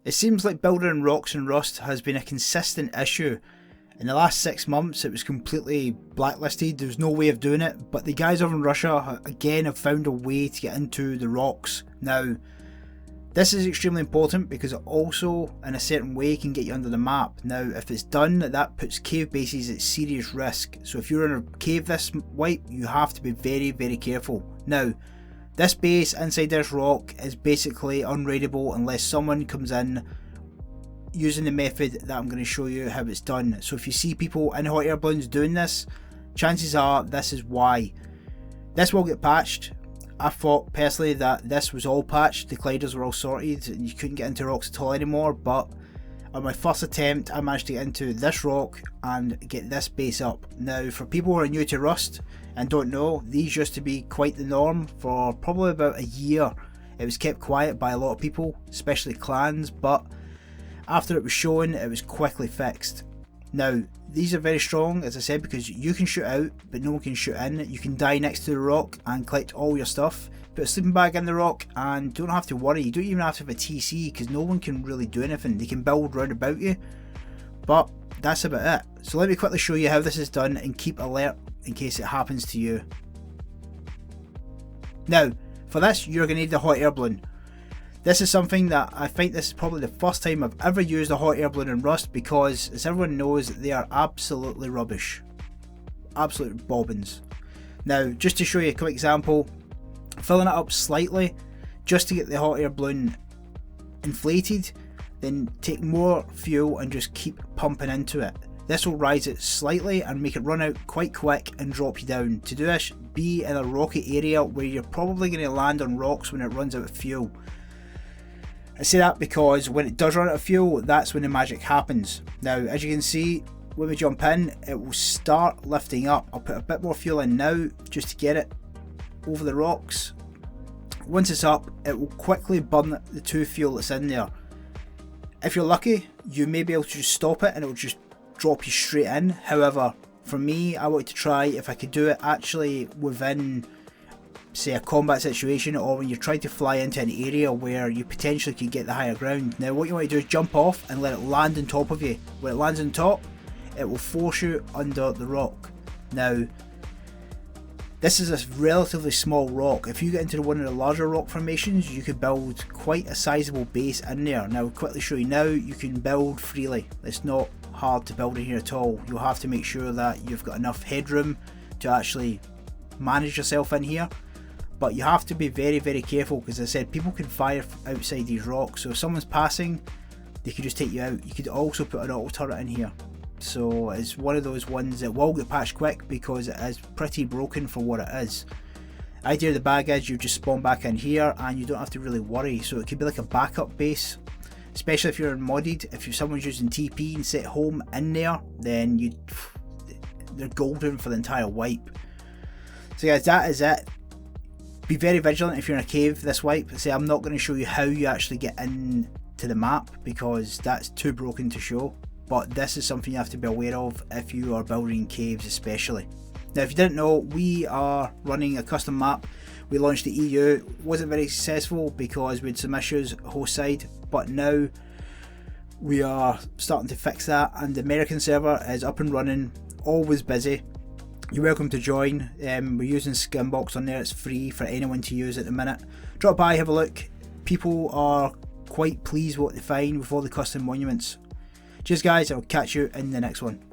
It seems like building rocks in Rust has been a consistent issue. In the last 6 months it was completely blacklisted, there's no way of doing it, but the guys over in Russia again have found a way to get into the rocks. Now, this is extremely important because it also in a certain way can get you under the map. Now if it's done, that puts cave bases at serious risk, so if you're in a cave this wipe you have to be very careful. Now this base inside this rock is basically unraidable unless someone comes in using the method that I'm going to show you how it's done. So if you see people in hot air balloons doing this, chances are this is why. This will get patched. I thought personally that this was all patched, the colliders were all sorted and you couldn't get into rocks at all anymore, but on my first attempt I managed to get into this rock and get this base up. Now for people who are new to Rust and don't know, these used to be quite the norm for probably about a year. It was kept quiet by a lot of people, especially clans, but after it was shown it was quickly fixed. Now these are very strong, as I said, because you can shoot out but no one can shoot in. You can die next to the rock and collect all your stuff, put a sleeping bag in the rock and don't have to worry. You don't even have to have a TC because no one can really do anything. They can build round about you, but that's about it. So let me quickly show you how this is done and keep alert in case it happens to you. Now for this you're going to need the hot air balloon. This is something that I think this is probably the first time I've ever used a hot air balloon in Rust, because as everyone knows they are absolutely rubbish. Absolute bobbins. Now just to show you a quick example, filling it up slightly just to get the hot air balloon inflated, then take more fuel and just keep pumping into it. This will rise it slightly and make it run out quite quick and drop you down. To do this, be in a rocky area where you're probably going to land on rocks when it runs out of fuel. I say that because when it does run out of fuel, that's when the magic happens. Now as you can see, when we jump in it will start lifting up. I'll put a bit more fuel in now just to get it over the rocks. Once it's up it will quickly burn the 2 fuel that's in there. If you're lucky you may be able to just stop it and it will just drop you straight in. However for me, I wanted to try if I could do it actually within say a combat situation, or when you're trying to fly into an area where you potentially could get the higher ground. Now what you want to do is jump off and let it land on top of you. When it lands on top it will force you under the rock. Now this is a relatively small rock. If you get into one of the larger rock formations you could build quite a sizable base in there. Now I'll quickly show you now, you can build freely. It's not hard to build in here at all. You'll have to make sure that you've got enough headroom to actually manage yourself in here. But you have to be very careful because as I said, people can fire outside these rocks, so if someone's passing they could just take you out. You could also put an auto turret in here, so it's one of those ones that will get patched quick because it is pretty broken for what it is. The idea of the bag is you just spawn back in here and you don't have to really worry, so it could be like a backup base, especially if you're in modded. If someone's using TP and set home in there, then they're golden for the entire wipe. So guys, that is it. Be very vigilant if you're in a cave this wipe. Say I'm not going to show you how you actually get into the map because that's too broken to show, but this is something you have to be aware of if you are building caves especially. Now if you didn't know, we are running a custom map. We launched the EU, wasn't very successful because we had some issues host side, but now we are starting to fix that and the American server is up and running, always busy. You're welcome to join. We're using Skinbox on there, it's free for anyone to use at the minute. Drop by, have a look. People are quite pleased with what they find with all the custom monuments. Cheers guys, I'll catch you in the next one.